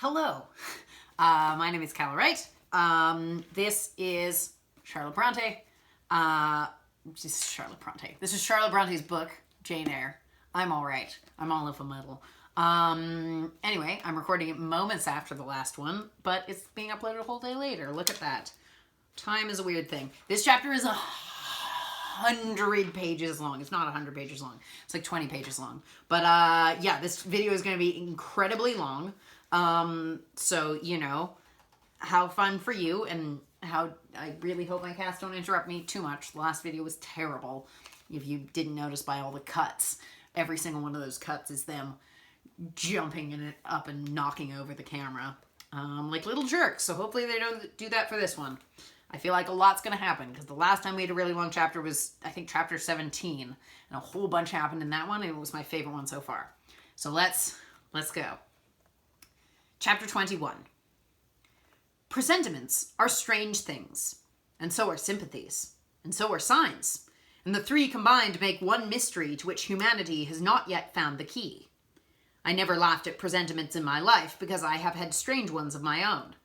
Hello, my name is Calla Wright. This is Charlotte Bronte. This is Charlotte Bronte's book, Jane Eyre. I'm all right. I'm all of a muddle. Anyway, I'm recording it moments after the last one, but it's being uploaded a whole day later. Look at that. Time is a weird thing. This chapter is 100 pages long. It's not 100 pages long. It's like 20 pages long. But yeah, this video is going to be incredibly long. So, you know, how fun for you, and how I really hope my cats don't interrupt me too much. The last video was terrible. If you didn't notice by all the cuts, every single one of those cuts is them jumping in it up and knocking over the camera, like little jerks. So hopefully they don't do that for this one. I feel like a lot's going to happen, because the last time we had a really long chapter was, I think, chapter 17, and a whole bunch happened in that one, and it was my favorite one so far. So let's go. Chapter 21. Presentiments are strange things, and so are sympathies, and so are signs, and the three combined make one mystery to which humanity has not yet found the key. I never laughed at presentiments in my life, because I have had strange ones of my own.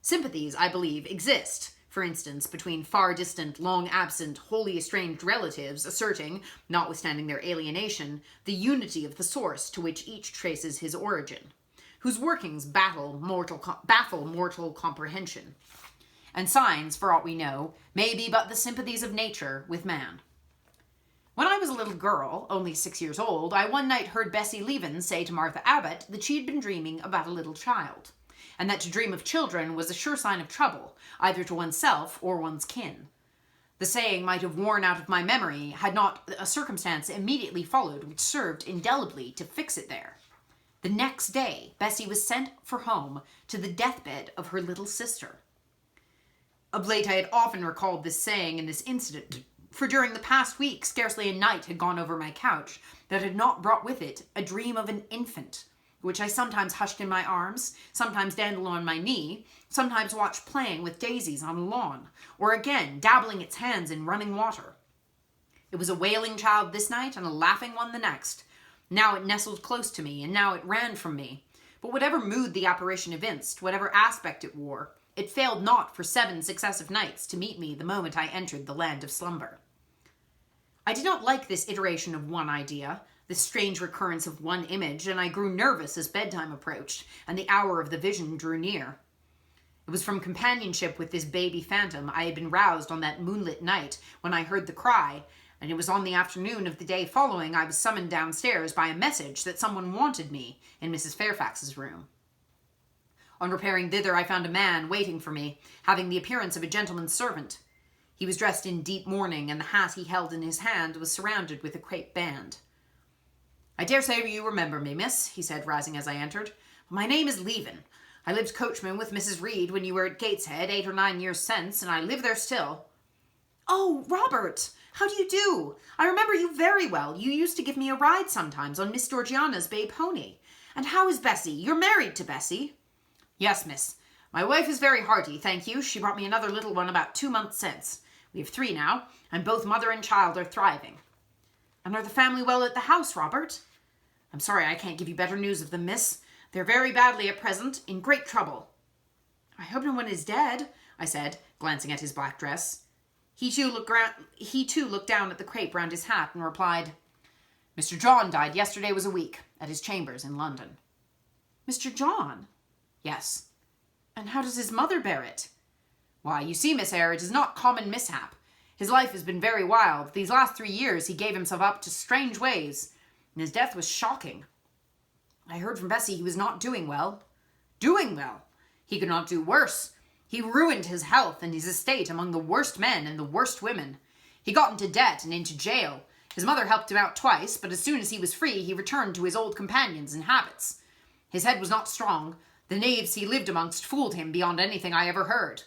Sympathies, I believe, exist, for instance, between far-distant, long-absent, wholly estranged relatives asserting, notwithstanding their alienation, the unity of the source to which each traces his origin, whose workings baffle mortal comprehension. And signs, for aught we know, may be but the sympathies of nature with man. When I was a little girl, only 6 years old, I one night heard Bessie Leaven say to Martha Abbott that she had been dreaming about a little child, and that to dream of children was a sure sign of trouble, either to oneself or one's kin. The saying might have worn out of my memory had not a circumstance immediately followed which served indelibly to fix it there. The next day, Bessie was sent for home to the deathbed of her little sister. Of late I had often recalled this saying and this incident, for during the past week scarcely a night had gone over my couch that had not brought with it a dream of an infant, which I sometimes hushed in my arms, sometimes dandled on my knee, sometimes watched playing with daisies on a lawn, or again dabbling its hands in running water. It was a wailing child this night and a laughing one the next. Now it nestled close to me, and now it ran from me. But whatever mood the apparition evinced, whatever aspect it wore, it failed not for 7 successive nights to meet me the moment I entered the land of slumber. I did not like this iteration of one idea, this strange recurrence of one image, and I grew nervous as bedtime approached, and the hour of the vision drew near. It was from companionship with this baby phantom I had been roused on that moonlit night when I heard the cry, and it was on the afternoon of the day following I was summoned downstairs by a message that someone wanted me in Mrs. Fairfax's room. On repairing thither, I found a man waiting for me, having the appearance of a gentleman's servant. He was dressed in deep mourning, and the hat he held in his hand was surrounded with a crape band. "I dare say you remember me, miss," he said, rising as I entered. "My name is Leaven. I lived coachman with Mrs. Reed when you were at Gateshead 8 or 9 years since, and I live there still." "Oh, Robert! How do you do? I remember you very well. You used to give me a ride sometimes on Miss Georgiana's bay pony. And how is Bessie? You're married to Bessie?" "Yes, miss. My wife is very hearty, thank you. She brought me another little one about 2 months since. We have 3 now, and both mother and child are thriving." "And are the family well at the house, Robert?" "I'm sorry I can't give you better news of them, miss. They're very badly at present, in great trouble." "I hope no one is dead," I said, glancing at his black dress. He too looked down at the crape round his hat and replied, "Mr. John died yesterday was a week, at his chambers in London." "Mr. John?" "Yes." "And how does his mother bear it?" "Why, you see, Miss Eyre, it is not common mishap. His life has been very wild. These last 3 years he gave himself up to strange ways, and his death was shocking. I heard from Bessie he was not doing well." "Doing well? He could not do worse. He ruined his health and his estate among the worst men and the worst women. He got into debt and into jail. His mother helped him out twice, but as soon as he was free, he returned to his old companions and habits. His head was not strong. The knaves he lived amongst fooled him beyond anything I ever heard.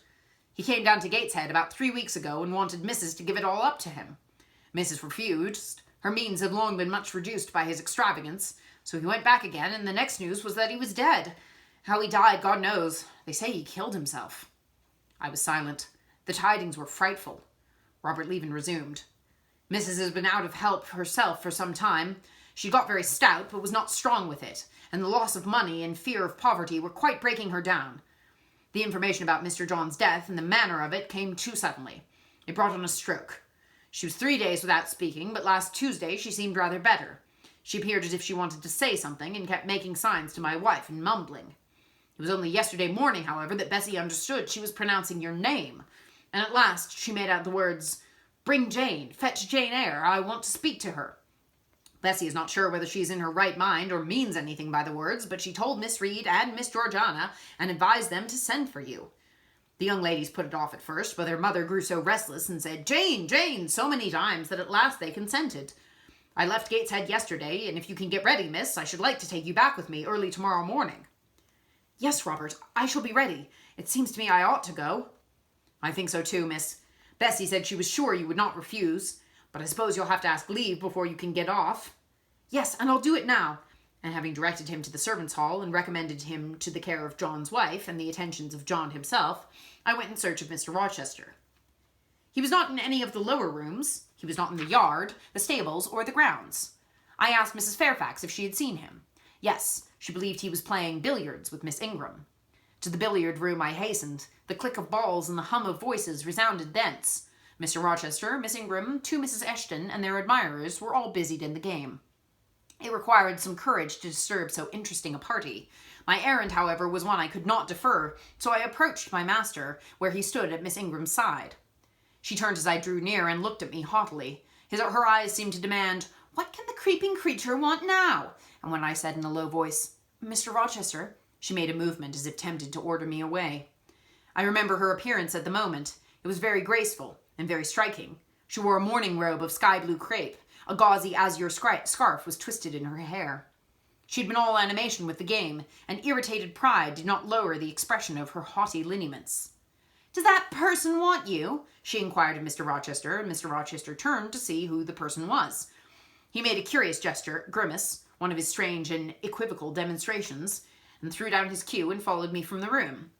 He came down to Gateshead about 3 weeks ago and wanted Mrs. to give it all up to him. Mrs. refused. Her means had long been much reduced by his extravagance, so he went back again, and the next news was that he was dead. How he died, God knows. They say he killed himself." I was silent. The tidings were frightful. Robert Leaven resumed. "Mrs. has been out of help herself for some time. She got very stout, but was not strong with it, and the loss of money and fear of poverty were quite breaking her down. The information about Mr. John's death and the manner of it came too suddenly. It brought on a stroke. She was 3 days without speaking, but last Tuesday she seemed rather better. She appeared as if she wanted to say something and kept making signs to my wife and mumbling. It was only yesterday morning, however, that Bessie understood she was pronouncing your name, and at last she made out the words, "Bring Jane, fetch Jane Eyre, I want to speak to her." Bessie is not sure whether she is in her right mind or means anything by the words, but she told Miss Reed and Miss Georgiana and advised them to send for you. The young ladies put it off at first, but their mother grew so restless and said, "Jane, Jane," so many times that at last they consented. I left Gateshead yesterday, and if you can get ready, miss, I should like to take you back with me early tomorrow morning. Yes, Robert, I shall be ready. It seems to me I ought to go. I think so too, miss. Bessie said she was sure you would not refuse, but I suppose you'll have to ask leave before you can get off. Yes, and I'll do it now. And having directed him to the servants' hall and recommended him to the care of John's wife and the attentions of John himself, I went in search of Mr. Rochester. He was not in any of the lower rooms. He was not in the yard, the stables, or the grounds. I asked Mrs. Fairfax if she had seen him. Yes, she believed he was playing billiards with Miss Ingram. To the billiard room I hastened. The click of balls and the hum of voices resounded thence. Mr. Rochester, Miss Ingram, two Mrs. Eshton, and their admirers were all busied in the game. It required some courage to disturb so interesting a party. My errand, however, was one I could not defer, so I approached my master, where he stood at Miss Ingram's side. She turned as I drew near and looked at me haughtily. Her eyes seemed to demand, "What can the creeping creature want now?" And when I said in a low voice, "Mr. Rochester," she made a movement as if tempted to order me away. I remember her appearance at the moment. It was very graceful and very striking. She wore a morning robe of sky-blue crepe. A gauzy azure scarf was twisted in her hair. She had been all animation with the game, and irritated pride did not lower the expression of her haughty lineaments. "Does that person want you?" she inquired of Mr. Rochester, and Mr. Rochester turned to see who the person was. He made a curious grimace, one of his strange and equivocal demonstrations, and threw down his cue and followed me from the room.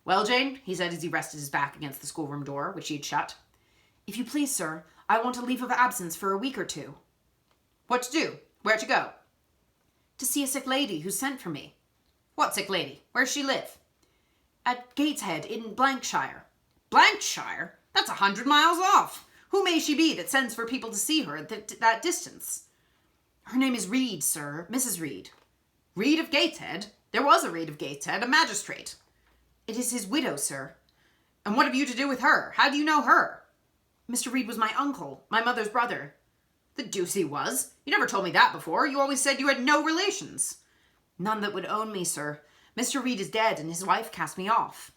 "Well, Jane," he said as he rested his back against the schoolroom door, which he had shut. "If you please, sir, I want a leave of absence for a week or two." "What to do? Where to go?" "To see a sick lady who sent for me." "What sick lady? Where does she live?" "At Gateshead in Blankshire." "Blankshire? That's 100 miles off. Who may she be that sends for people to see her at that distance?" "Her name is Reed, sir, Mrs. Reed." "Reed of Gateshead? There was a Reed of Gateshead, a magistrate." "It is his widow, sir." "And what have you to do with her? How do you know her?" "Mr. Reed was my uncle, my mother's brother." "The deuce he was. You never told me that before. You always said you had no relations." "None that would own me, sir. Mr. Reed is dead, and his wife cast me off."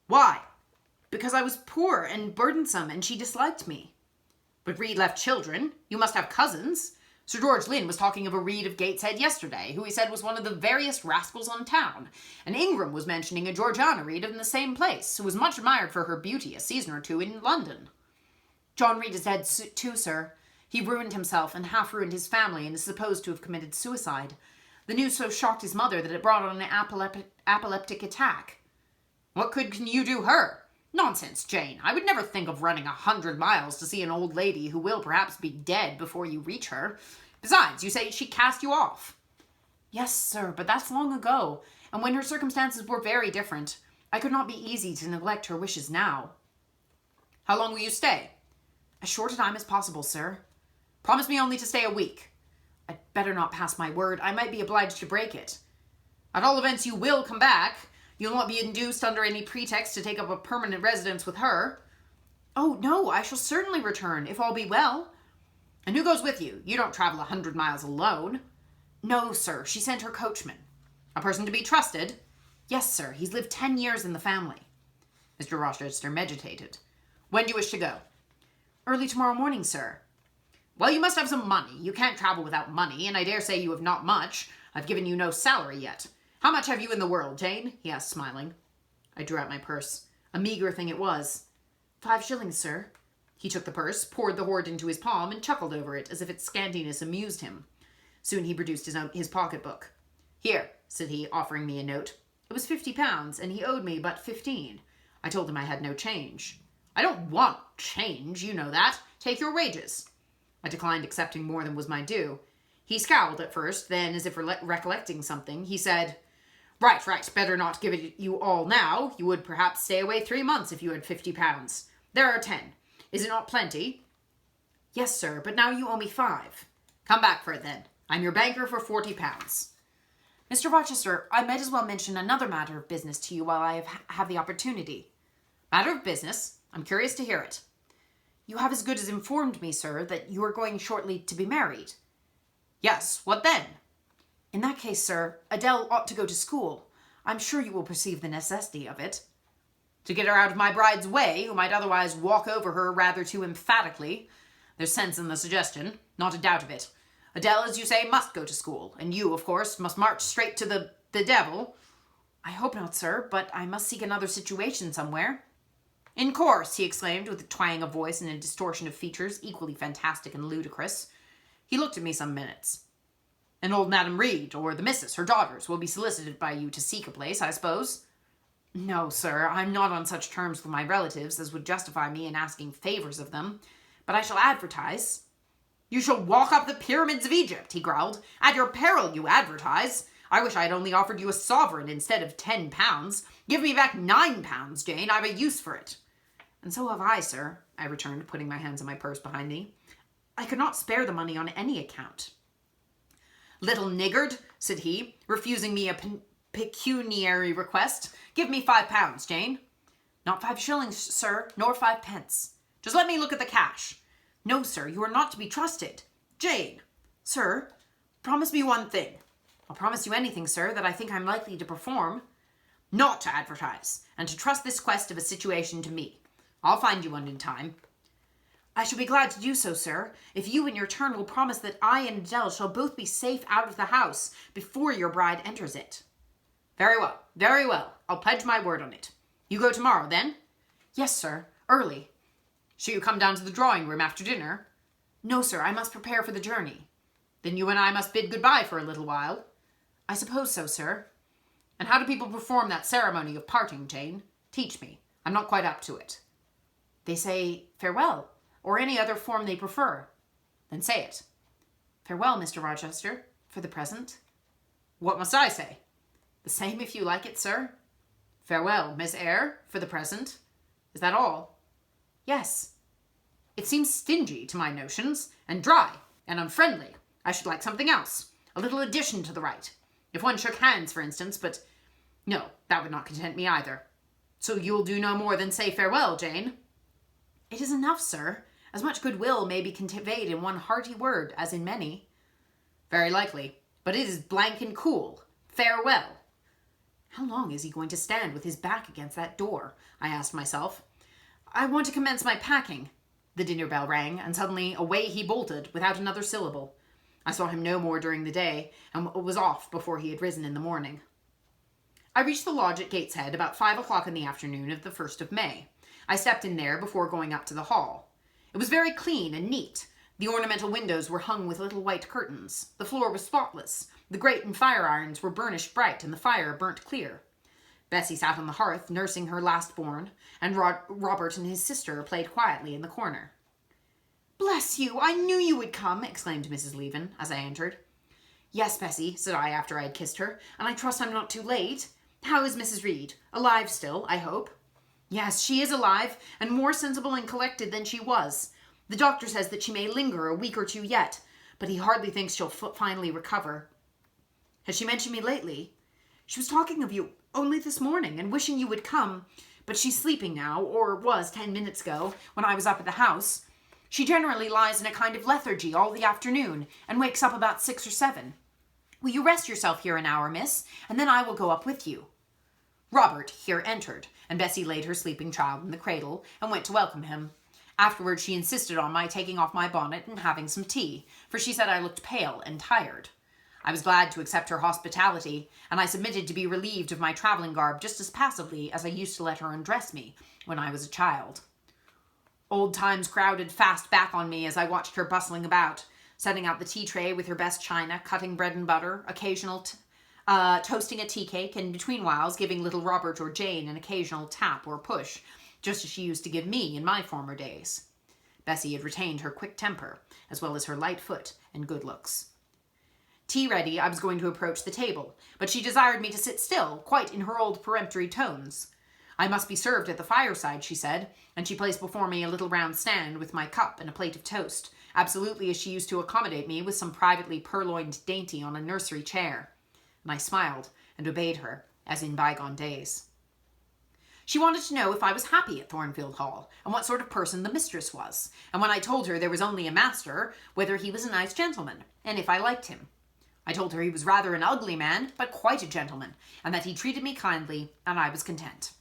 "Why?" "Because I was poor and burdensome, and she disliked me." "But Reed left children. You must have cousins. Sir George Lynn was talking of a Reed of Gateshead yesterday, who he said was one of the veriest rascals on town, and Ingram was mentioning a Georgiana Reed in the same place, who was much admired for her beauty a season or two in London." "John Reed is dead too, sir. He ruined himself and half ruined his family and is supposed to have committed suicide. The news so shocked his mother that it brought on an epileptic attack." "What good can you do her?" "Nonsense, Jane. I would never think of running 100 miles to see an old lady who will perhaps be dead before you reach her. Besides, you say she cast you off." "Yes, sir, but that's long ago, and when her circumstances were very different. I could not be easy to neglect her wishes now." "How long will you stay?" "As short a time as possible, sir." "Promise me only to stay a week." "I'd better not pass my word. I might be obliged to break it." "At all events, you will come back. You'll not be induced under any pretext to take up a permanent residence with her." "Oh, no, I shall certainly return, if all be well." "And who goes with you? You don't travel 100 miles alone." "No, sir, she sent her coachman." "A person to be trusted?" "Yes, sir, he's lived 10 years in the family." Mr. Rochester meditated. "When do you wish to go?" "Early tomorrow morning, sir." "Well, you must have some money. You can't travel without money, and I dare say you have not much. I've given you no salary yet. How much have you in the world, Jane?" he asked, smiling. I drew out my purse. A meagre thing it was. 5 shillings, sir." He took the purse, poured the hoard into his palm, and chuckled over it, as if its scantiness amused him. Soon he produced his pocketbook. "Here," said he, offering me a note. It was £50, and he owed me but 15. I told him I had no change. "I don't want change, you know that. Take your wages." I declined accepting more than was my due. He scowled at first, then, as if recollecting something, he said, Right, better not give it you all now. You would perhaps stay away 3 months if you had £50. There are 10. Is it not plenty? Yes, sir, but now you owe me 5. Come back for it, then. I'm your banker for £40. Mr. Rochester, I might as well mention another matter of business to you while I have the opportunity. Matter of business? I'm curious to hear it. You have as good as informed me, sir, that you are going shortly to be married. Yes, what then? In that case, sir, Adele ought to go to school. I'm sure you will perceive the necessity of it. To get her out of my bride's way, who might otherwise walk over her rather too emphatically. There's sense in the suggestion, not a doubt of it. Adele, as you say, must go to school, and you, of course, must march straight to the devil. I hope not, sir, but I must seek another situation somewhere. In course, he exclaimed, with a twang of voice and a distortion of features equally fantastic and ludicrous. He looked at me some minutes. And old Madam Reed, or the missus, her daughters, will be solicited by you to seek a place, I suppose? No, sir, I'm not on such terms with my relatives as would justify me in asking favours of them, but I shall advertise. You shall walk up the pyramids of Egypt, he growled. At your peril you advertise. I wish I had only offered you a sovereign instead of £10. Give me back £9, Jane, I've a use for it. And so have I, sir, I returned, putting my hands in my purse behind me. I could not spare the money on any account. Little niggard, said he, refusing me a pecuniary request. Give me £5, Jane. Not 5 shillings, sir, nor 5 pence. Just let me look at the cash. No, sir, you are not to be trusted. Jane. Sir, promise me one thing. I'll promise you anything, sir, that I think I'm likely to perform. Not to advertise, and to trust this quest of a situation to me. I'll find you one in time. I shall be glad to do so, sir, if you in your turn will promise that I and Adele shall both be safe out of the house before your bride enters it. Very well. I'll pledge my word on it. You go tomorrow, then? Yes, sir, early. Shall you come down to the drawing room after dinner? No, sir, I must prepare for the journey. Then you and I must bid goodbye for a little while. I suppose so, sir. And how do people perform that ceremony of parting, Jane? Teach me. I'm not quite up to it. They say farewell, or any other form they prefer. Then say it. Farewell, Mr. Rochester, for the present. What must I say? The same if you like it, sir. Farewell, Miss Eyre, for the present. Is that all? Yes. It seems stingy to my notions, and dry, and unfriendly. I should like something else. A little addition to the rite. If one shook hands, for instance, but no, that would not content me either. So you'll do no more than say farewell, Jane? It is enough, sir. As much goodwill may be conveyed in one hearty word as in many. Very likely, but it is blank and cool. Farewell. How long is he going to stand with his back against that door? I asked myself. I want to commence my packing. The dinner bell rang, and suddenly away he bolted without another syllable. I saw him no more during the day, and was off before he had risen in the morning. I reached the lodge at Gateshead about 5 o'clock in the afternoon of the 1st of May. I stepped in there before going up to the hall. It was very clean and neat. The ornamental windows were hung with little white curtains. The floor was spotless. The grate and fire irons were burnished bright, and the fire burnt clear. Bessie sat on the hearth, nursing her last-born, and Robert and his sister played quietly in the corner. "Bless you! I knew you would come!" exclaimed Mrs. Leven, as I entered. "Yes, Bessie," said I after I had kissed her, "and I trust I'm not too late. How is Mrs. Reed? Alive still, I hope?" "Yes, she is alive, and more sensible and collected than she was. The doctor says that she may linger a week or 2 yet, but he hardly thinks she'll finally recover." "Has she mentioned me lately?" "She was talking of you only this morning, and wishing you would come, but she's sleeping now, or was 10 minutes ago, when I was up at the house. She generally lies in a kind of lethargy all the afternoon, and wakes up about 6 or 7. Will you rest yourself here an hour, miss, and then I will go up with you." Robert here entered, and Bessie laid her sleeping child in the cradle, and went to welcome him. Afterwards she insisted on my taking off my bonnet and having some tea, for she said I looked pale and tired. I was glad to accept her hospitality, and I submitted to be relieved of my travelling garb just as passively as I used to let her undress me when I was a child. Old times crowded fast back on me as I watched her bustling about, setting out the tea tray with her best china, cutting bread and butter, toasting a tea cake, and between whiles giving little Robert or Jane an occasional tap or push, just as she used to give me in my former days. Bessie had retained her quick temper, as well as her light foot and good looks. Tea ready, I was going to approach the table, but she desired me to sit still, quite in her old peremptory tones. I must be served at the fireside, she said, and she placed before me a little round stand with my cup and a plate of toast, absolutely as she used to accommodate me with some privately purloined dainty on a nursery chair. And I smiled and obeyed her, as in bygone days. She wanted to know if I was happy at Thornfield Hall, and what sort of person the mistress was, and when I told her there was only a master, whether he was a nice gentleman, and if I liked him. I told her he was rather an ugly man, but quite a gentleman, and that he treated me kindly, and I was content.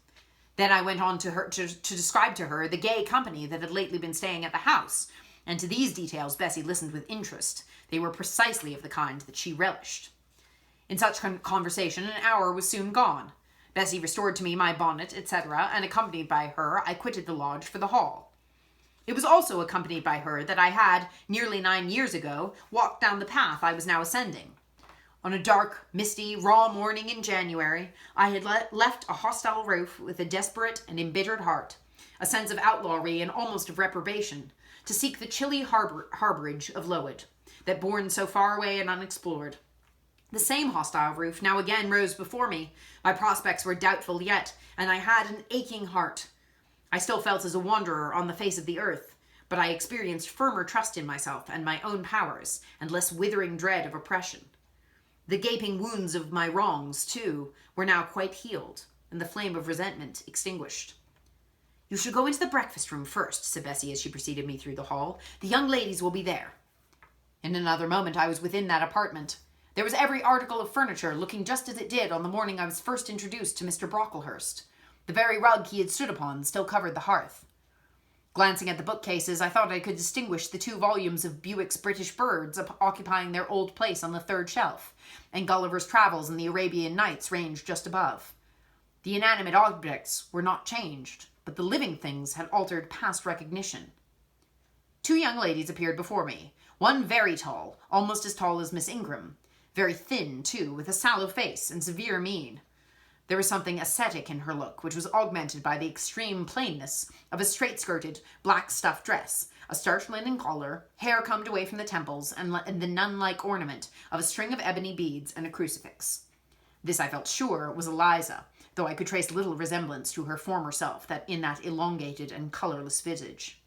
Then I went on to describe to her the gay company that had lately been staying at the house, and to these details Bessie listened with interest. They were precisely of the kind that she relished. In such conversation an hour was soon gone. Bessie restored to me my bonnet, etc., and accompanied by her, I quitted the lodge for the hall. It was also accompanied by her that I had, nearly 9 years ago, walked down the path I was now ascending. On a dark, misty, raw morning in January, I had left a hostile roof with a desperate and embittered heart, a sense of outlawry and almost of reprobation, to seek the chilly harbourage of Lowood, that borne so far away and unexplored. The same hostile roof now again rose before me. My prospects were doubtful yet, and I had an aching heart. I still felt as a wanderer on the face of the earth, but I experienced firmer trust in myself and my own powers, and less withering dread of oppression. The gaping wounds of my wrongs, too, were now quite healed, and the flame of resentment extinguished. "You should go into the breakfast room first," said Bessie as she preceded me through the hall. "The young ladies will be there." In another moment I was within that apartment. There was every article of furniture looking just as it did on the morning I was first introduced to Mr. Brocklehurst. The very rug he had stood upon still covered the hearth. Glancing at the bookcases, I thought I could distinguish the 2 volumes of Bewick's British Birds occupying their old place on the 3rd shelf, and Gulliver's Travels and the Arabian Nights ranged just above. The inanimate objects were not changed, but the living things had altered past recognition. 2 young ladies appeared before me, one very tall, almost as tall as Miss Ingram, very thin, too, with a sallow face and severe mien. There was something ascetic in her look, which was augmented by the extreme plainness of a straight-skirted, black stuff dress, a starched linen collar, hair combed away from the temples, and the nun-like ornament of a string of ebony beads and a crucifix. This, I felt sure, was Eliza, though I could trace little resemblance to her former self in that elongated and colourless visage.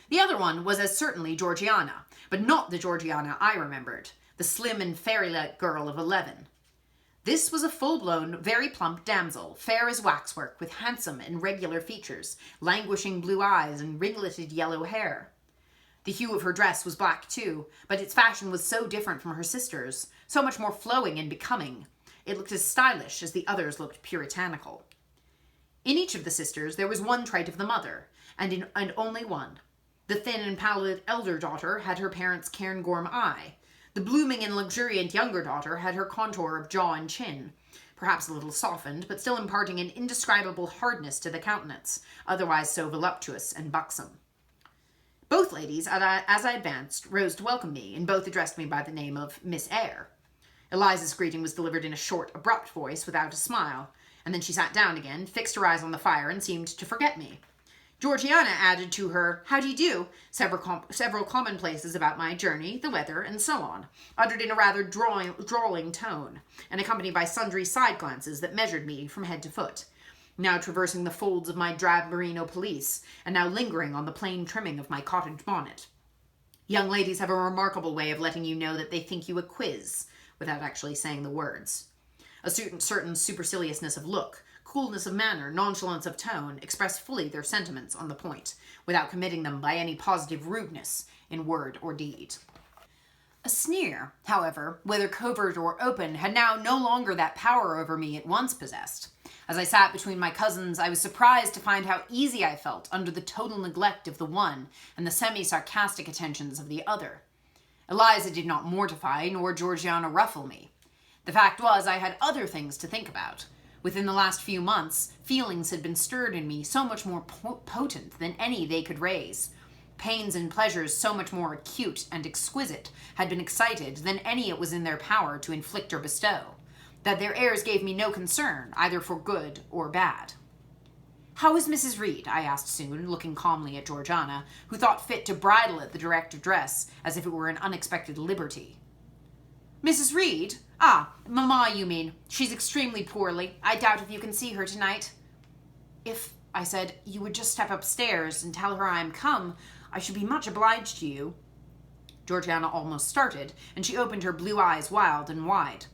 The other one was as certainly Georgiana, but not the Georgiana I remembered, the slim and fairy-like girl of 11. This was a full-blown, very plump damsel, fair as waxwork, with handsome and regular features, languishing blue eyes, and ringleted yellow hair. The hue of her dress was black too, but its fashion was so different from her sister's, so much more flowing and becoming. It looked as stylish as the others looked puritanical. In each of the sisters there was one trait of the mother, and only one. The thin and pallid elder daughter had her parents' cairngorm eye. The blooming and luxuriant younger daughter had her contour of jaw and chin, perhaps a little softened, but still imparting an indescribable hardness to the countenance, otherwise so voluptuous and buxom. Both ladies, as I advanced, rose to welcome me, and both addressed me by the name of Miss Eyre. Eliza's greeting was delivered in a short, abrupt voice, without a smile, and then she sat down again, fixed her eyes on the fire, and seemed to forget me. Georgiana added to her "How do you do?" several commonplaces about my journey, the weather, and so on, uttered in a rather drawling tone, and accompanied by sundry side glances that measured me from head to foot, now traversing the folds of my drab merino pelisse, and now lingering on the plain trimming of my cottage bonnet. Young ladies have a remarkable way of letting you know that they think you a quiz, without actually saying the words. A certain superciliousness of look, coolness of manner, nonchalance of tone, express fully their sentiments on the point, without committing them by any positive rudeness in word or deed. A sneer, however, whether covert or open, had now no longer that power over me it once possessed. As I sat between my cousins, I was surprised to find how easy I felt under the total neglect of the one and the semi-sarcastic attentions of the other. Eliza did not mortify, nor Georgiana ruffle me. The fact was, I had other things to think about. Within the last few months, feelings had been stirred in me so much more potent than any they could raise. Pains and pleasures so much more acute and exquisite had been excited than any it was in their power to inflict or bestow, that their airs gave me no concern, either for good or bad. "How is Mrs. Reed?" I asked soon, looking calmly at Georgiana, who thought fit to bridle at the direct address as if it were an unexpected liberty. Mrs. Reed? Ah, Mamma, you mean. She's extremely poorly. I doubt if you can see her tonight. If, I said, you would just step upstairs and tell her I am come, I should be much obliged to you. Georgiana almost started, and she opened her blue eyes wild and wide.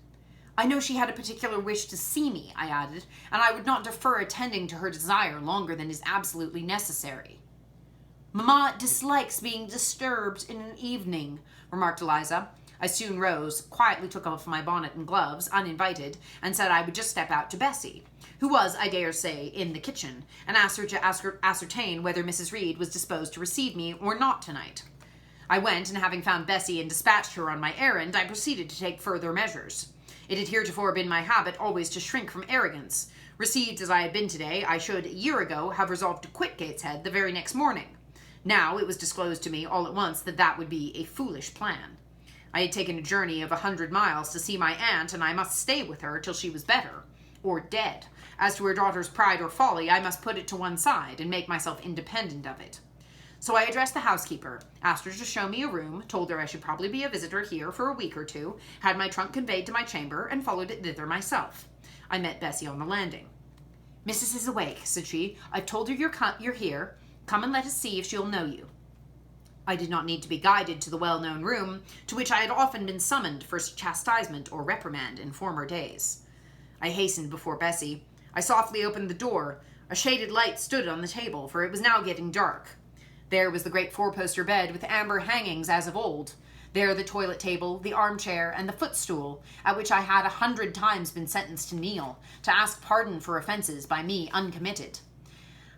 I know she had a particular wish to see me, I added, and I would not defer attending to her desire longer than is absolutely necessary. Mamma dislikes being disturbed in an evening, remarked Eliza. I soon rose, quietly took off my bonnet and gloves, uninvited, and said I would just step out to Bessie, who was, I dare say, in the kitchen, and ask her to ascertain whether Mrs. Reed was disposed to receive me or not tonight. I went, and having found Bessie and dispatched her on my errand, I proceeded to take further measures. It had heretofore been my habit always to shrink from arrogance. Received as I had been today, I should, a year ago, have resolved to quit Gateshead the very next morning. Now it was disclosed to me all at once that that would be a foolish plan. I had taken a journey of 100 miles to see my aunt, and I must stay with her till she was better, or dead. As to her daughter's pride or folly, I must put it to one side and make myself independent of it. So I addressed the housekeeper, asked her to show me a room, told her I should probably be a visitor here for a week or two, had my trunk conveyed to my chamber, and followed it thither myself. I met Bessie on the landing. Missus is awake, said she. I've told her you're here. Come and let us see if she'll know you. I did not need to be guided to the well-known room, to which I had often been summoned for chastisement or reprimand in former days. I hastened before Bessie. I softly opened the door. A shaded light stood on the table, for it was now getting dark. There was the great four-poster bed with amber hangings as of old. There the toilet table, the armchair, and the footstool, at which I had 100 times been sentenced to kneel, to ask pardon for offences by me uncommitted.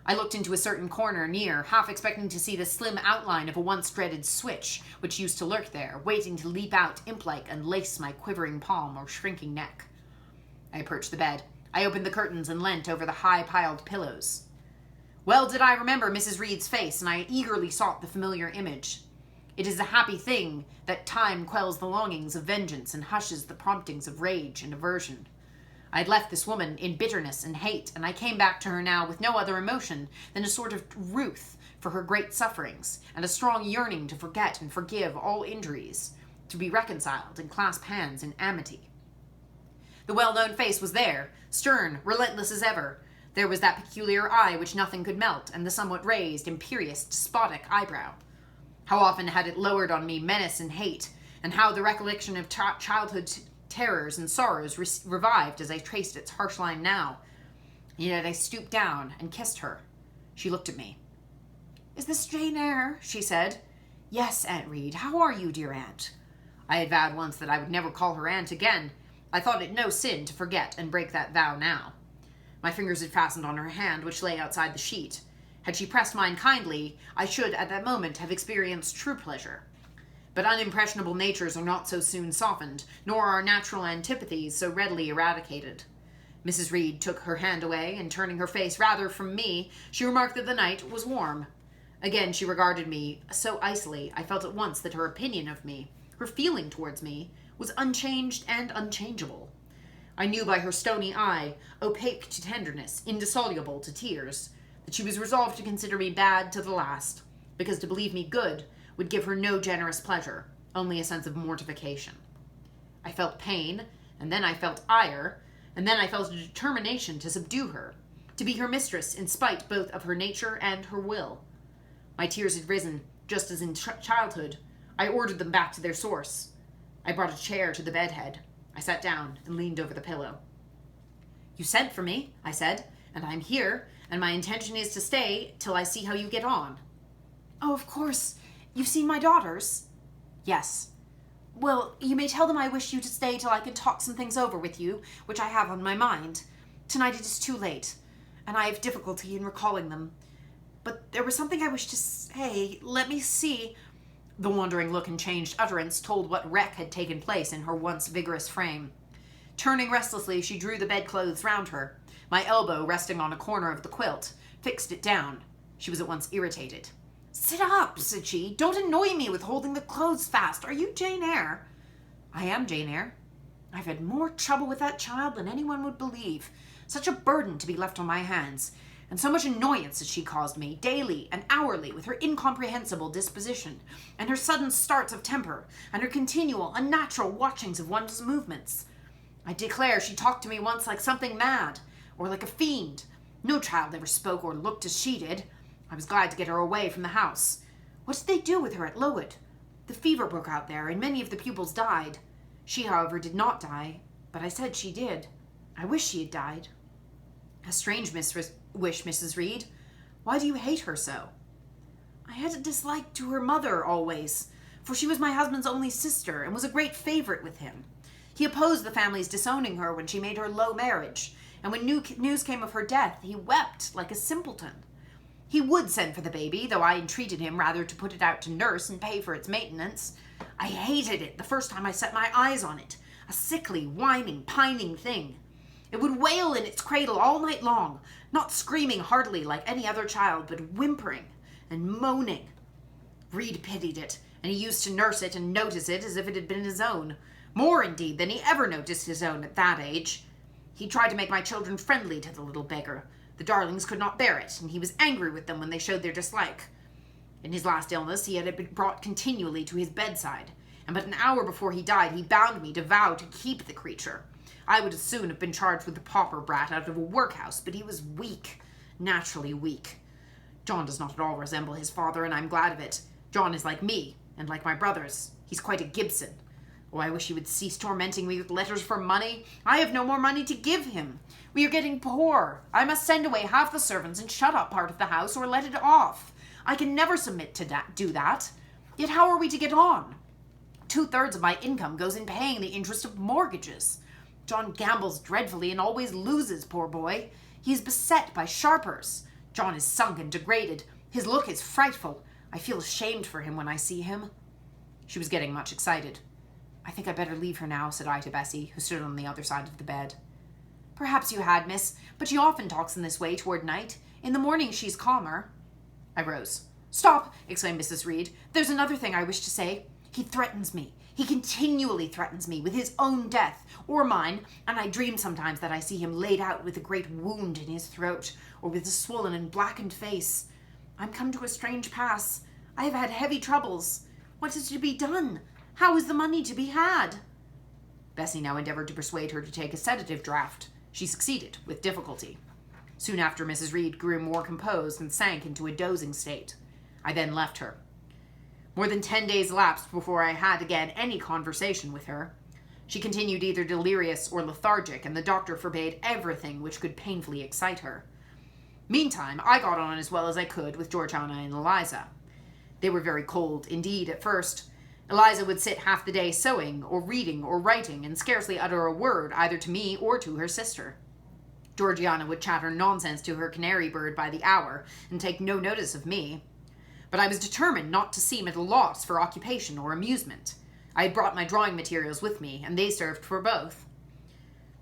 I looked into a certain corner near, half expecting to see the slim outline of a once-dreaded switch, which used to lurk there, waiting to leap out imp-like and lace my quivering palm or shrinking neck. I approached the bed. I opened the curtains and leant over the high-piled pillows. Well did I remember Mrs. Reed's face, and I eagerly sought the familiar image. It is a happy thing that time quells the longings of vengeance and hushes the promptings of rage and aversion. I had left this woman in bitterness and hate, and I came back to her now with no other emotion than a sort of ruth for her great sufferings, and a strong yearning to forget and forgive all injuries, to be reconciled and clasp hands in amity. The well-known face was there, stern, relentless as ever. There was that peculiar eye which nothing could melt, and the somewhat raised, imperious, despotic eyebrow. How often had it lowered on me menace and hate, and how the recollection of childhood terrors and sorrows revived as I traced its harsh line now. Yet I stooped down and kissed her. She looked at me. "Is this Jane Eyre?" she said. "Yes, Aunt Reed. How are you, dear aunt?" I had vowed once that I would never call her aunt again. I thought it no sin to forget and break that vow now. My fingers had fastened on her hand, which lay outside the sheet. Had she pressed mine kindly, I should at that moment have experienced true pleasure. But unimpressionable natures are not so soon softened, nor are natural antipathies so readily eradicated. Mrs. Reed took her hand away, and turning her face rather from me, she remarked that the night was warm. Again she regarded me so icily, I felt at once that her opinion of me, her feeling towards me, was unchanged and unchangeable. I knew by her stony eye, opaque to tenderness, indissoluble to tears, that she was resolved to consider me bad to the last, because to believe me good would give her no generous pleasure, only a sense of mortification. I felt pain, and then I felt ire, and then I felt a determination to subdue her, to be her mistress in spite both of her nature and her will. My tears had risen, just as in childhood. I ordered them back to their source. I brought a chair to the bedhead. I sat down and leaned over the pillow. "You sent for me," I said, "and I'm here, and my intention is to stay till I see how you get on." "Oh, of course. You've seen my daughters?" "Yes." "Well, you may tell them I wish you to stay till I can talk some things over with you, which I have on my mind. Tonight it is too late, and I have difficulty in recalling them. But there was something I wished to say. Let me see." The wandering look and changed utterance told what wreck had taken place in her once vigorous frame. Turning restlessly, she drew the bedclothes round her. My elbow, resting on a corner of the quilt, fixed it down. She was at once irritated. "Sit up," said she. "Don't annoy me with holding the clothes fast. Are you Jane Eyre?" "I am Jane Eyre." "I've had more trouble with that child than anyone would believe. Such a burden to be left on my hands. and so much annoyance as she caused me, daily and hourly, with her incomprehensible disposition, and her sudden starts of temper, and her continual, unnatural watchings of one's movements. I declare she talked to me once like something mad, or like a fiend. No child ever spoke or looked as she did. I was glad to get her away from the house. What did they do with her at Lowood? The fever broke out there, and many of the pupils died. She, however, did not die, but I said she did. I wish she had died. A strange wish, Mrs. Reed. Why do you hate her so? I had a dislike to her mother always, for she was my husband's only sister and was a great favorite with him. He opposed the family's disowning her when she made her low marriage, and when news came of her death, he wept like a simpleton. He would send for the baby, though I entreated him rather to put it out to nurse and pay for its maintenance. I hated it the first time I set my eyes on it, a sickly, whining, pining thing. It would wail in its cradle all night long, not screaming heartily like any other child, but whimpering and moaning. Reed pitied it, and he used to nurse it and notice it as if it had been his own. More, indeed, than he ever noticed his own at that age. He tried to make my children friendly to the little beggar. The darlings could not bear it, and he was angry with them when they showed their dislike. In his last illness, he had been brought continually to his bedside, and but an hour before he died, he bound me to vow to keep the creature. I would as soon have been charged with the pauper brat out of a workhouse, but he was weak, naturally weak. John does not at all resemble his father, and I'm glad of it. John is like me, and like my brothers. He's quite a Gibson. Oh, I wish he would cease tormenting me with letters for money. I have no more money to give him. We are getting poor. I must send away half the servants and shut up part of the house or let it off. I can never submit to do that. Yet how are we to get on? 2/3 of my income goes in paying the interest of mortgages. John gambles dreadfully and always loses, poor boy. He is beset by sharpers. John is sunk and degraded. His look is frightful. I feel ashamed for him when I see him. She was getting much excited. I think I'd better leave her now, said I to Bessie, who stood on the other side of the bed. Perhaps you had, miss, but she often talks in this way toward night. In the morning she's calmer. I rose. Stop, exclaimed Mrs. Reed. There's another thing I wish to say. He threatens me. He continually threatens me with his own death, or mine, and I dream sometimes that I see him laid out with a great wound in his throat, or with a swollen and blackened face. I'm come to a strange pass. I have had heavy troubles. What is to be done? How is the money to be had? Bessie now endeavored to persuade her to take a sedative draught. She succeeded, with difficulty. Soon after, Mrs. Reed grew more composed and sank into a dozing state. I then left her. More than 10 days elapsed before I had again any conversation with her. She continued either delirious or lethargic, and the doctor forbade everything which could painfully excite her. Meantime, I got on as well as I could with Georgiana and Eliza. They were very cold, indeed, at first. Eliza would sit half the day sewing, or reading, or writing, and scarcely utter a word either to me or to her sister. Georgiana would chatter nonsense to her canary bird by the hour, and take no notice of me. But I was determined not to seem at a loss for occupation or amusement. I had brought my drawing materials with me, and they served for both.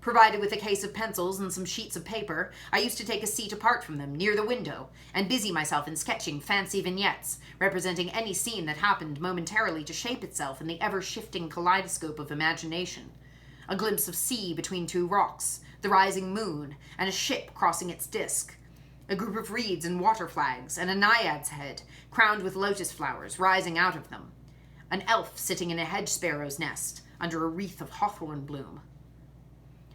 Provided with a case of pencils and some sheets of paper, I used to take a seat apart from them, near the window, and busy myself in sketching fancy vignettes, representing any scene that happened momentarily to shape itself in the ever-shifting kaleidoscope of imagination. A glimpse of sea between two rocks, the rising moon, and a ship crossing its disk. A group of reeds and water flags, and a naiad's head, crowned with lotus flowers, rising out of them. An elf sitting in a hedge sparrow's nest, under a wreath of hawthorn bloom.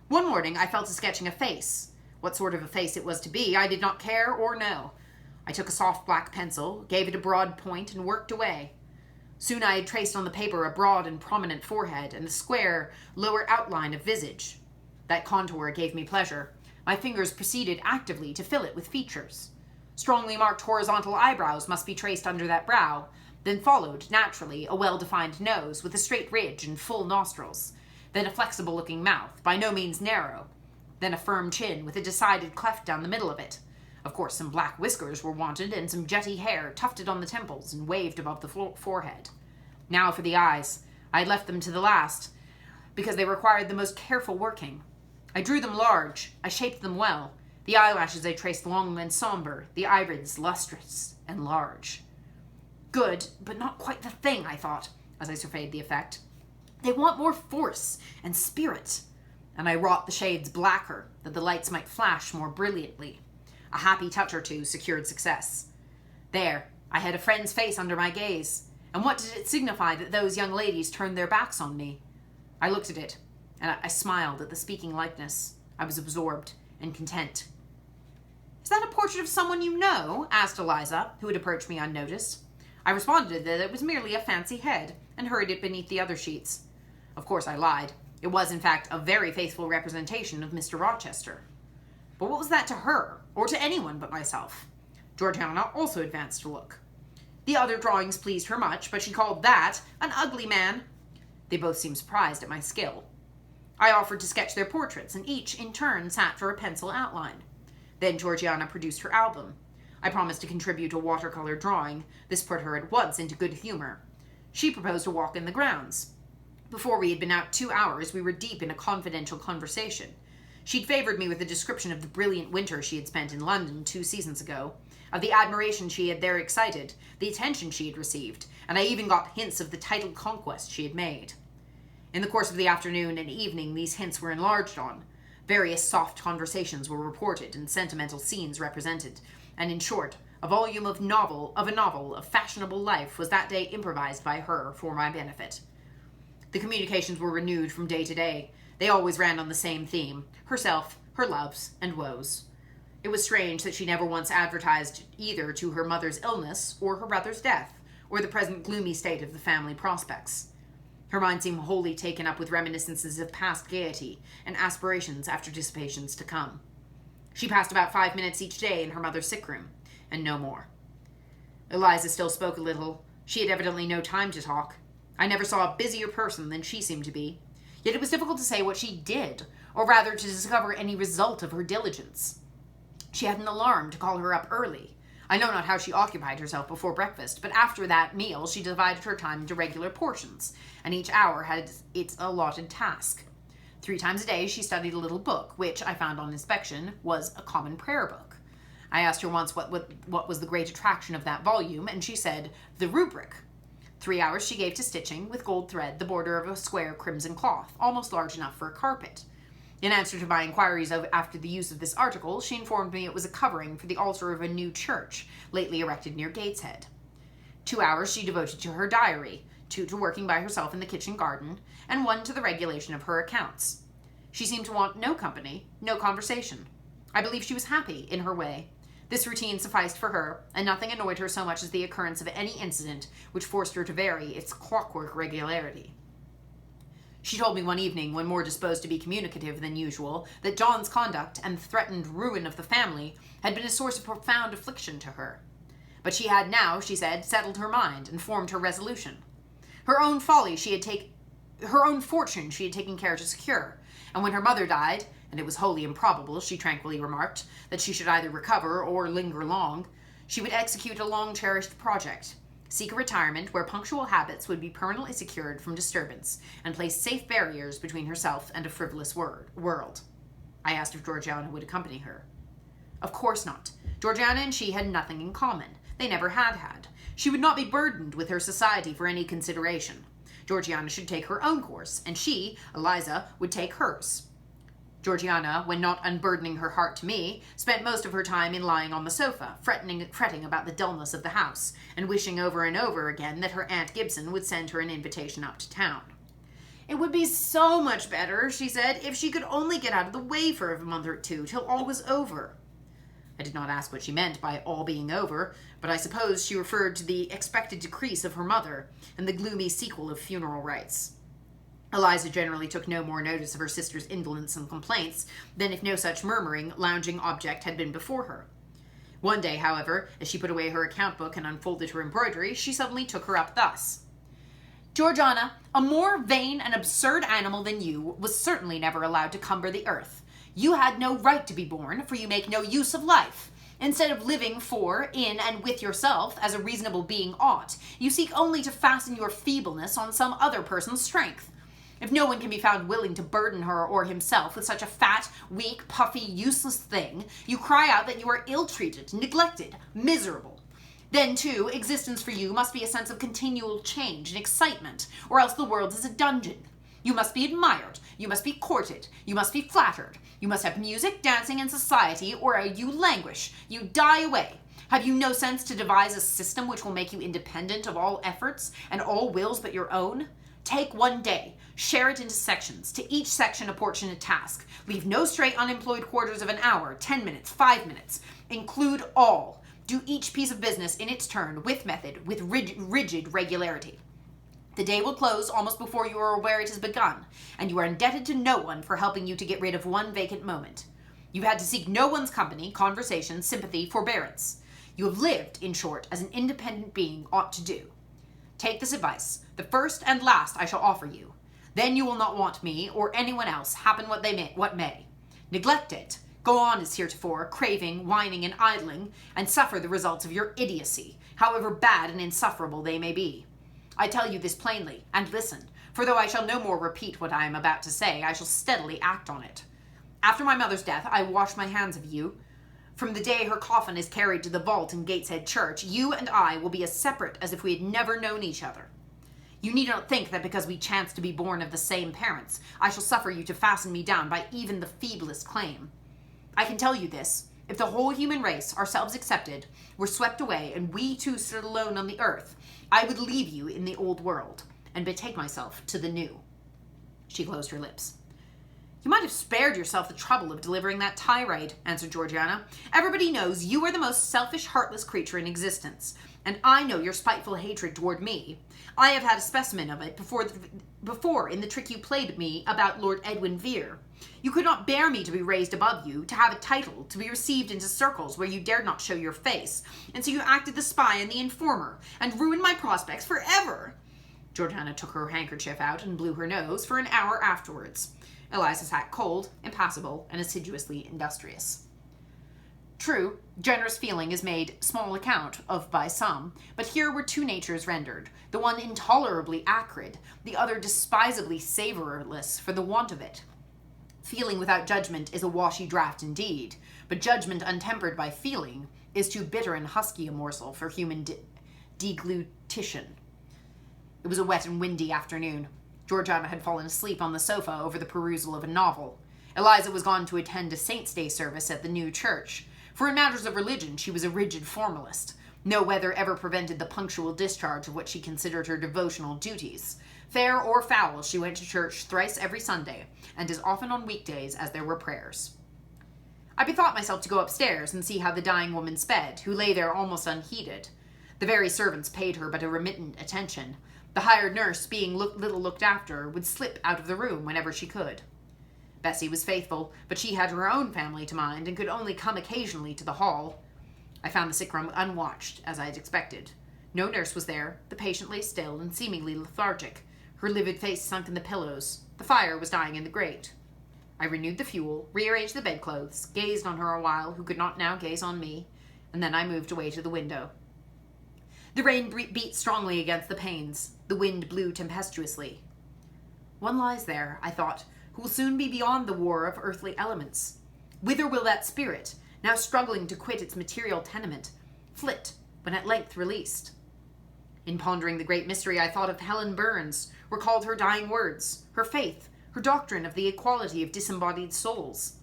One morning I fell to sketching a face. What sort of a face it was to be, I did not care or know. I took a soft black pencil, gave it a broad point, and worked away. Soon I had traced on the paper a broad and prominent forehead, and a square, lower outline of visage. That contour gave me pleasure. My fingers proceeded actively to fill it with features. Strongly marked horizontal eyebrows must be traced under that brow, then followed, naturally, a well-defined nose with a straight ridge and full nostrils, then a flexible-looking mouth, by no means narrow, then a firm chin with a decided cleft down the middle of it. Of course, some black whiskers were wanted, and some jetty hair tufted on the temples and waved above the forehead. Now for the eyes. I had left them to the last, because they required the most careful working. I drew them large. I shaped them well. The eyelashes I traced long and somber, the irids lustrous and large. Good, but not quite the thing, I thought, as I surveyed the effect. They want more force and spirit, and I wrought the shades blacker, that the lights might flash more brilliantly. A happy touch or two secured success. There, I had a friend's face under my gaze, and what did it signify that those young ladies turned their backs on me? I looked at it, and I smiled at the speaking likeness. I was absorbed and content. "Is that a portrait of someone you know?" asked Eliza, who had approached me unnoticed. I responded that it was merely a fancy head, and hurried it beneath the other sheets. Of course I lied. It was, in fact, a very faithful representation of Mr. Rochester. But what was that to her, or to anyone but myself? Georgiana also advanced to look. The other drawings pleased her much, but she called that an ugly man. They both seemed surprised at my skill. I offered to sketch their portraits, and each, in turn, sat for a pencil outline. Then Georgiana produced her album. I promised to contribute a watercolor drawing. This put her at once into good humor. She proposed a walk in the grounds. Before we had been out 2 hours, we were deep in a confidential conversation. She'd favored me with a description of the brilliant winter she had spent in London 2 seasons ago, of the admiration she had there excited, the attention she had received, and I even got hints of the titled conquest she had made. In the course of the afternoon and evening, these hints were enlarged on. Various soft conversations were reported and sentimental scenes represented, and in short, a volume of a novel of fashionable life was that day improvised by her for my benefit. The communications were renewed from day to day. They always ran on the same theme: herself, her loves, and woes. It was strange that she never once advertised either to her mother's illness or her brother's death, or the present gloomy state of the family prospects. Her mind seemed wholly taken up with reminiscences of past gaiety and aspirations after dissipations to come. She passed about 5 minutes each day in her mother's sick room, and no more. Eliza still spoke a little. She had evidently no time to talk. I never saw a busier person than she seemed to be. Yet it was difficult to say what she did, or rather to discover any result of her diligence. She had an alarm to call her up early. I know not how she occupied herself before breakfast, but after that meal she divided her time into regular portions, and each hour had its allotted task. 3 times a day she studied a little book, which, I found on inspection, was a common prayer book. I asked her once what was the great attraction of that volume, and she said, "The rubric." 3 hours she gave to stitching, with gold thread, the border of a square crimson cloth, almost large enough for a carpet. In answer to my inquiries after the use of this article, she informed me it was a covering for the altar of a new church, lately erected near Gateshead. 2 hours she devoted to her diary, 2 to working by herself in the kitchen garden, and 1 to the regulation of her accounts. She seemed to want no company, no conversation. I believe she was happy in her way. This routine sufficed for her, and nothing annoyed her so much as the occurrence of any incident which forced her to vary its clockwork regularity. She told me one evening, when more disposed to be communicative than usual, that John's conduct and the threatened ruin of the family had been a source of profound affliction to her. But she had now, she said, settled her mind and formed her resolution. Her own fortune she had taken care to secure, and when her mother died, and it was wholly improbable, she tranquilly remarked, that she should either recover or linger long, she would execute a long-cherished project, seek a retirement where punctual habits would be permanently secured from disturbance, and place safe barriers between herself and a frivolous world. I asked if Georgiana would accompany her. Of course not. Georgiana and she had nothing in common. They never had had. She would not be burdened with her society for any consideration. Georgiana should take her own course, and she, Eliza, would take hers. Georgiana, when not unburdening her heart to me, spent most of her time in lying on the sofa, fretting about the dullness of the house, and wishing over and over again that her Aunt Gibson would send her an invitation up to town. It would be so much better, she said, if she could only get out of the way for a month or 2 till all was over. I did not ask what she meant by all being over, but I suppose she referred to the expected decrease of her mother and the gloomy sequel of funeral rites. Eliza generally took no more notice of her sister's indolence and complaints than if no such murmuring, lounging object had been before her. One day, however, as she put away her account book and unfolded her embroidery, she suddenly took her up thus: "Georgiana, a more vain and absurd animal than you was certainly never allowed to cumber the earth. You had no right to be born, for you make no use of life. Instead of living for, in, and with yourself, as a reasonable being ought, you seek only to fasten your feebleness on some other person's strength. If no one can be found willing to burden her or himself with such a fat, weak, puffy, useless thing, you cry out that you are ill-treated, neglected, miserable. Then, too, existence for you must be a sense of continual change and excitement, or else the world is a dungeon. You must be admired. You must be courted. You must be flattered. You must have music, dancing, and society, or you languish. You die away. Have you no sense to devise a system which will make you independent of all efforts and all wills but your own? Take one day, share it into sections, to each section apportion a task. Leave no straight unemployed quarters of an hour, 10 minutes, 5 minutes. Include all. Do each piece of business in its turn, with method, with rigid regularity. The day will close almost before you are aware it has begun, and you are indebted to no one for helping you to get rid of one vacant moment. You've had to seek no one's company, conversation, sympathy, forbearance. You have lived, in short, as an independent being ought to do. Take this advice, the first and last I shall offer you. Then you will not want me or anyone else, happen what may. Neglect it. Go on as heretofore, craving, whining, and idling, and suffer the results of your idiocy, however bad and insufferable they may be. I tell you this plainly, and listen, for though I shall no more repeat what I am about to say, I shall steadily act on it. After my mother's death, I wash my hands of you. From the day her coffin is carried to the vault in Gateshead Church, you and I will be as separate as if we had never known each other. You need not think that because we chance to be born of the same parents, I shall suffer you to fasten me down by even the feeblest claim. I can tell you this, if the whole human race, ourselves excepted, were swept away and we two stood alone on the earth, I would leave you in the old world and betake myself to the new. She closed her lips. You might have spared yourself the trouble of delivering that tirade, answered Georgiana. Everybody knows you are the most selfish, heartless creature in existence, and I know your spiteful hatred toward me. I have had a specimen of it before in the trick you played me about Lord Edwin Vere. You could not bear me to be raised above you, to have a title, to be received into circles where you dared not show your face, and so you acted the spy and the informer, and ruined my prospects forever. Georgiana took her handkerchief out and blew her nose for an hour afterwards. Eliza sat cold, impassible, and assiduously industrious. True, generous feeling is made small account of by some, but here were two natures rendered, the one intolerably acrid, the other despisably savourless for the want of it. Feeling without judgment is a washy draught indeed, but judgment untempered by feeling is too bitter and husky a morsel for human deglutition. It was a wet and windy afternoon. Georgiana had fallen asleep on the sofa over the perusal of a novel. Eliza was gone to attend a Saint's Day service at the new church, for in matters of religion she was a rigid formalist. No weather ever prevented the punctual discharge of what she considered her devotional duties. Fair or foul, she went to church thrice every Sunday, and as often on weekdays as there were prayers. I bethought myself to go upstairs and see how the dying woman sped, who lay there almost unheeded. The very servants paid her but a remittent attention. The hired nurse, being little looked after, would slip out of the room whenever she could. Bessie was faithful, but she had her own family to mind and could only come occasionally to the hall. I found the sick room unwatched, as I had expected. No nurse was there. The patient lay still and seemingly lethargic, her livid face sunk in the pillows. The fire was dying in the grate. I renewed the fuel, rearranged the bedclothes, gazed on her a while, who could not now gaze on me, and then I moved away to the window. The rain beat strongly against the panes. The wind blew tempestuously. One lies there, I thought, who will soon be beyond the war of earthly elements. Whither will that spirit, now struggling to quit its material tenement, flit when at length released? In pondering the great mystery, I thought of Helen Burns, recalled her dying words, her faith, her doctrine of the equality of disembodied souls.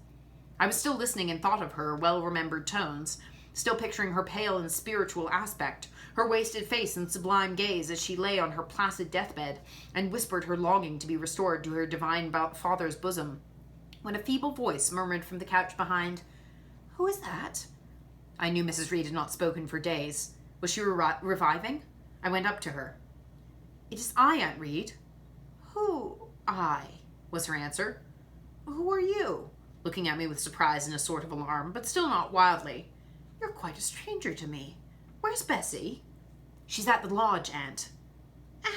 I was still listening in thought of her well-remembered tones, still picturing her pale and spiritual aspect, her wasted face and sublime gaze as she lay on her placid deathbed and whispered her longing to be restored to her divine Father's bosom, when a feeble voice murmured from the couch behind, "Who is that?" I knew Mrs. Reed had not spoken for days. Was she reviving? I went up to her. "It is I, Aunt Reed." "Who, I?" was her answer. "Who are you?" looking at me with surprise and a sort of alarm, but still not wildly. "You're quite a stranger to me. Where's Bessie?" "She's at the lodge, Aunt."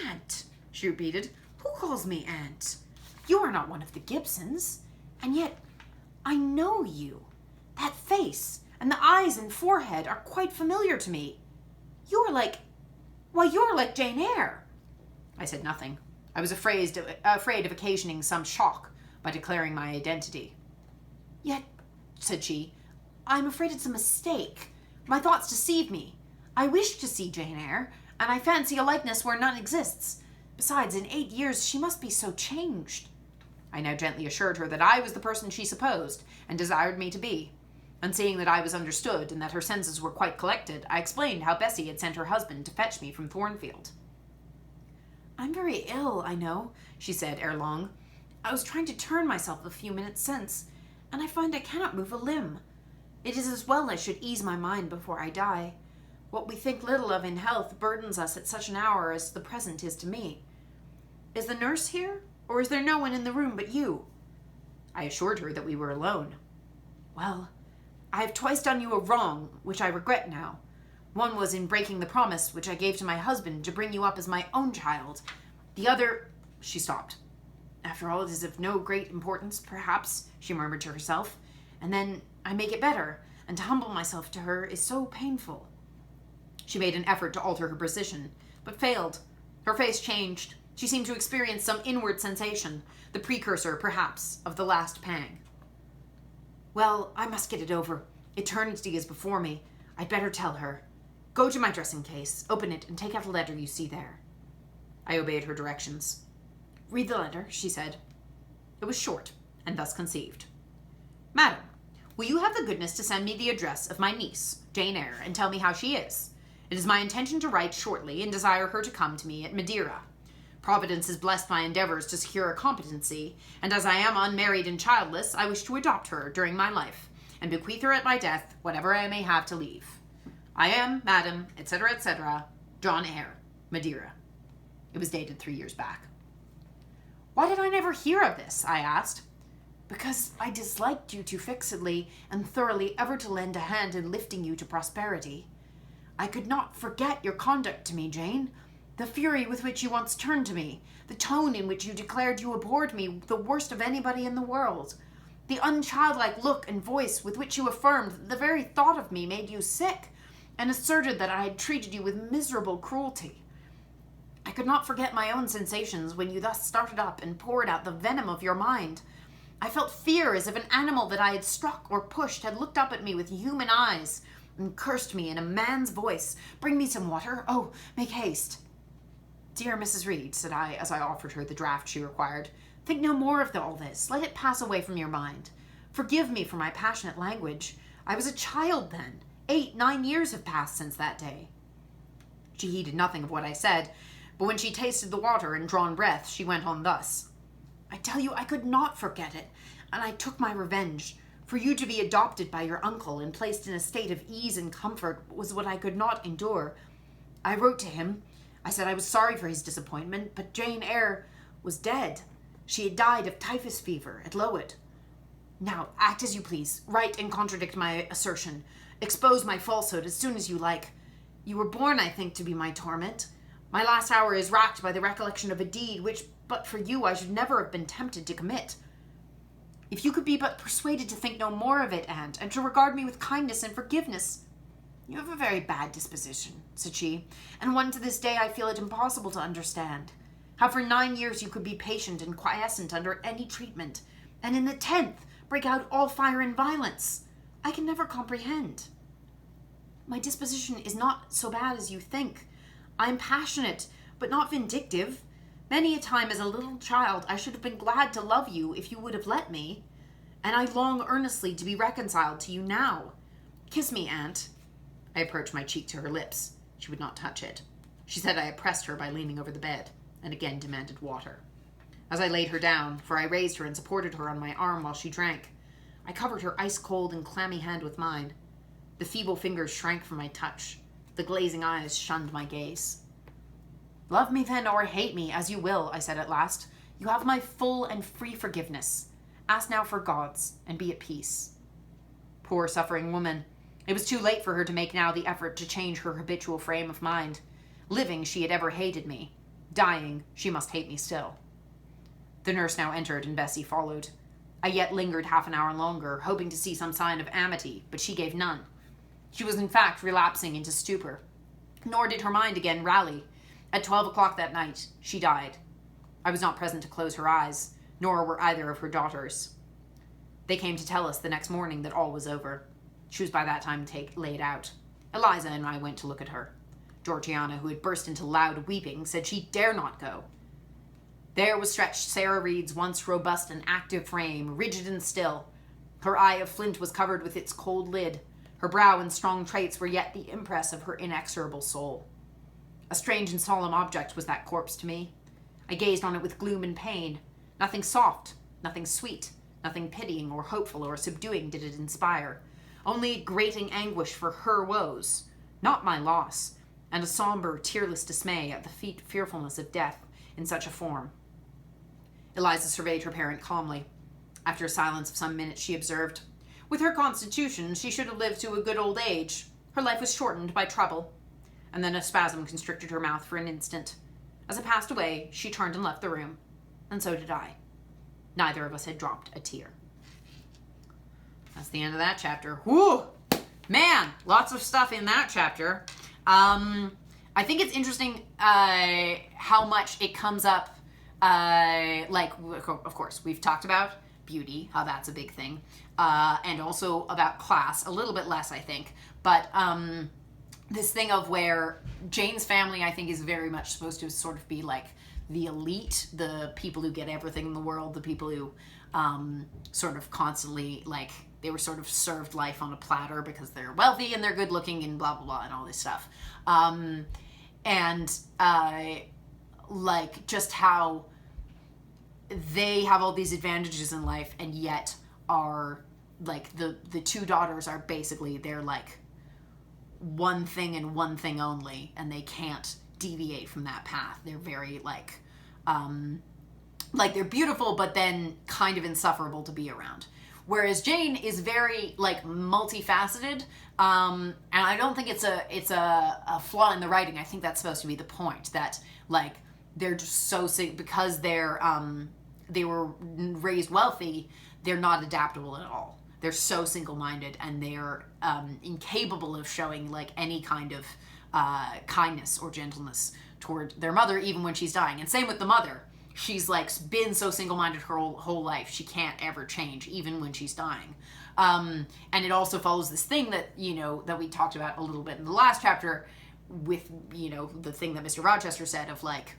"Aunt," she repeated. "Who calls me Aunt? You are not one of the Gibsons. And yet, I know you. That face and the eyes and forehead are quite familiar to me. You're like Jane Eyre." I said nothing. I was afraid of occasioning some shock by declaring my identity. "Yet," said she, "I'm afraid it's a mistake. My thoughts deceive me. I wish to see Jane Eyre, and I fancy a likeness where none exists. Besides, in 8 years, she must be so changed. I now gently assured her that I was the person she supposed and desired me to be. And seeing that I was understood and that her senses were quite collected, I explained how Bessie had sent her husband to fetch me from Thornfield. "I'm very ill, I know," she said ere long. "I was trying to turn myself a few minutes since, and I find I cannot move a limb. It is as well I should ease my mind before I die. What we think little of in health burdens us at such an hour as the present is to me. Is the nurse here, or is there no one in the room but you?" I assured her that we were alone. "Well, I have twice done you a wrong, which I regret now. One was in breaking the promise which I gave to my husband to bring you up as my own child. The other—" She stopped. "After all, it is of no great importance, perhaps," she murmured to herself. "And then I make it better, and to humble myself to her is so painful." She made an effort to alter her position, but failed. Her face changed. She seemed to experience some inward sensation, the precursor, perhaps, of the last pang. "Well, I must get it over. Eternity is before me. I'd better tell her. Go to my dressing case, open it, and take out a letter you see there." I obeyed her directions. "Read the letter," she said. It was short, and thus conceived. "Madam, will you have the goodness to send me the address of my niece, Jane Eyre, and tell me how she is? It is my intention to write shortly and desire her to come to me at Madeira. Providence has blessed my endeavors to secure a competency, and as I am unmarried and childless, I wish to adopt her during my life, and bequeath her at my death whatever I may have to leave. I am, Madam, etc., etc., John Eyre, Madeira." It was dated 3 years back. "Why did I never hear of this?" I asked. "Because I disliked you too fixedly and thoroughly ever to lend a hand in lifting you to prosperity. I could not forget your conduct to me, Jane. The fury with which you once turned to me, the tone in which you declared you abhorred me the worst of anybody in the world, the unchildlike look and voice with which you affirmed that the very thought of me made you sick, and asserted that I had treated you with miserable cruelty. I could not forget my own sensations when you thus started up and poured out the venom of your mind. I felt fear as if an animal that I had struck or pushed had looked up at me with human eyes and cursed me in a man's voice. 'Bring me some water. Oh, make haste.' Dear Mrs. Reed," said I, as I offered her the draught she required, "think no more of all this. Let it pass away from your mind. Forgive me for my passionate language. I was a child then. 8-9 years have passed since that day." She heeded nothing of what I said, but when she tasted the water and drawn breath, she went on thus. "I tell you I could not forget it, and I took my revenge. For you to be adopted by your uncle and placed in a state of ease and comfort was what I could not endure. I wrote to him. I said I was sorry for his disappointment, but Jane Eyre was dead. She had died of typhus fever at Lowood. Now, act as you please. Write and contradict my assertion. Expose my falsehood as soon as you like. You were born, I think, to be my torment. My last hour is racked by the recollection of a deed which, but for you, I should never have been tempted to commit. If you could be but persuaded to think no more of it, aunt, and to regard me with kindness and forgiveness—" "You have a very bad disposition," said she, "and one to this day I feel it impossible to understand. How for 9 years you could be patient and quiescent under any treatment, and in the 10th break out all fire and violence. I can never comprehend. My disposition is not so bad as you think. I am passionate, but not vindictive. Many a time as a little child I should have been glad to love you if you would have let me, and I long earnestly to be reconciled to you now. Kiss me, aunt." I approached my cheek to her lips. She would not touch it. She said I oppressed her by leaning over the bed, and again demanded water. As I laid her down, for I raised her and supported her on my arm while she drank, I covered her ice-cold and clammy hand with mine. The feeble fingers shrank from my touch. The glazing eyes shunned my gaze. "Love me then, or hate me, as you will," I said at last. "You have my full and free forgiveness. Ask now for God's, and be at peace." Poor suffering woman! It was too late for her to make now the effort to change her habitual frame of mind. Living, she had ever hated me. Dying, she must hate me still. The nurse now entered, and Bessie followed. I yet lingered half an hour longer, hoping to see some sign of amity, but she gave none. She was in fact relapsing into stupor. Nor did her mind again rally. At 12 o'clock that night, she died. I was not present to close her eyes, nor were either of her daughters. They came to tell us the next morning that all was over. She was by that time laid out. Eliza and I went to look at her. Georgiana, who had burst into loud weeping, said she dare not go. There was stretched Sarah Reed's once robust and active frame, rigid and still. Her eye of flint was covered with its cold lid. Her brow and strong traits were yet the impress of her inexorable soul. A strange and solemn object was that corpse to me. I gazed on it with gloom and pain. Nothing soft, nothing sweet, nothing pitying or hopeful or subduing did it inspire. Only grating anguish for her woes, not my loss, and a somber, tearless dismay at the fearfulness of death in such a form. Eliza surveyed her parent calmly. After a silence of some minutes, she observed, "With her constitution, she should have lived to a good old age. Her life was shortened by trouble." And then a spasm constricted her mouth for an instant. As it passed away, she turned and left the room. And so did I. Neither of us had dropped a tear. That's the end of that chapter. Whew! Man, lots of stuff in that chapter. I think it's interesting how much it comes up. Of course, we've talked about beauty, how that's a big thing, and also about class, a little bit less, I think. But this thing of where Jane's family, I think, is very much supposed to sort of be like the elite, the people who get everything in the world, the people who sort of constantly, like, they were sort of served life on a platter because they're wealthy and they're good looking and blah, blah, blah, and all this stuff. Like, just how they have all these advantages in life and yet are, like, the two daughters are basically, they're, like, one thing and one thing only, and they can't deviate from that path. They're very, like, they're beautiful, but then kind of insufferable to be around. Whereas Jane is very, like, multifaceted, and I don't think it's a flaw in the writing. I think that's supposed to be the point, that, like, they're just so sick because they were raised wealthy. They're not adaptable at all. They're so single-minded, and they're incapable of showing, like, any kind of kindness or gentleness toward their mother, even when she's dying. And same with the mother. She's, like, been so single-minded her whole life. She can't ever change, even when she's dying. And it also follows this thing that, you know, that we talked about a little bit in the last chapter with, you know, the thing that Mr. Rochester said of, like,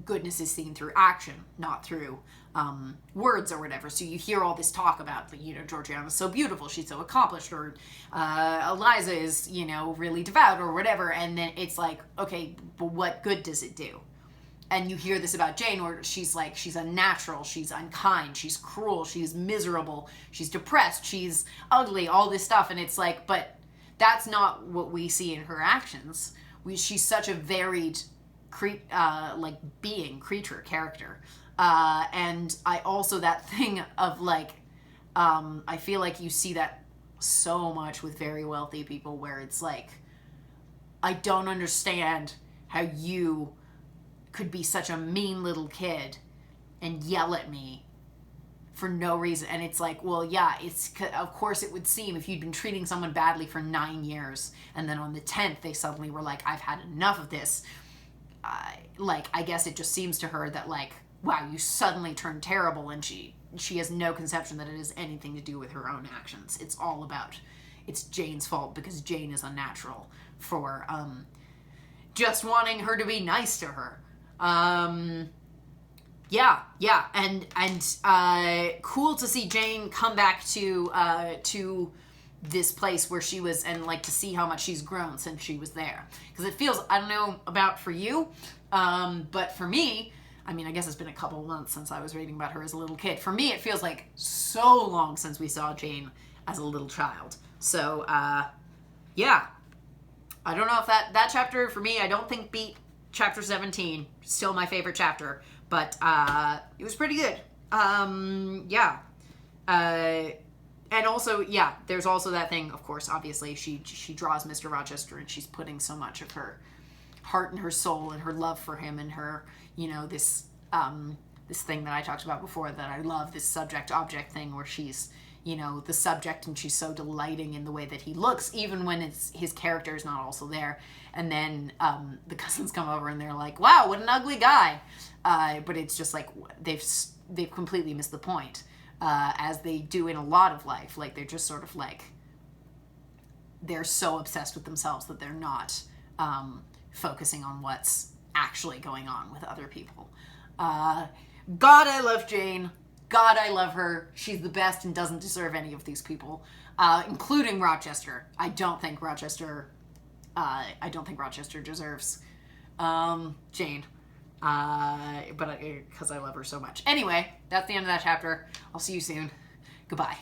goodness is seen through action, not through words or whatever. So you hear all this talk about, you know, Georgiana's so beautiful, she's so accomplished, or Eliza is, you know, really devout or whatever. And then it's like, okay, but what good does it do? And you hear this about Jane, where she's like, she's unnatural, she's unkind, she's cruel, she's miserable, she's depressed, she's ugly, all this stuff. And it's like, but that's not what we see in her actions. She's such a varied creature, character. And I also, that thing of, like, I feel like you see that so much with very wealthy people, where it's like, I don't understand how you could be such a mean little kid and yell at me for no reason. And it's like, well, yeah, of course it would seem, if you'd been treating someone badly for 9 years, and then on the 10th they suddenly were like, I've had enough of this. Like, I guess it just seems to her that, like, wow, you suddenly turned terrible, and she has no conception that it has anything to do with her own actions. It's all about, it's Jane's fault because Jane is unnatural for just wanting her to be nice to her. Yeah, and cool to see Jane come back to this place where she was, and, like, to see how much she's grown since she was there. Because it feels, I don't know about for you, but for me, I mean, I guess it's been a couple of months since I was reading about her as a little kid. For me, it feels like so long since we saw Jane as a little child. So, yeah. I don't know if that chapter, for me, I don't think beat chapter 17. Still my favorite chapter. But it was pretty good. Yeah. And also, yeah, there's also that thing, of course, obviously, she draws Mr. Rochester, and she's putting so much of her heart and her soul and her love for him, and her, you know, this thing that I talked about before that I love, this subject-object thing, where she's, you know, the subject, and she's so delighting in the way that he looks, even when his character is not also there. And then the cousins come over, and they're like, wow, what an ugly guy. But it's just like, they've completely missed the point. As they do in a lot of life. Like, they're just sort of like, they're so obsessed with themselves that they're not focusing on what's actually going on with other people. God, I love Jane. God, I love her. She's the best and doesn't deserve any of these people, including Rochester. I don't think Rochester deserves Jane. But because I love her so much. Anyway, that's the end of that chapter. I'll see you soon. Goodbye.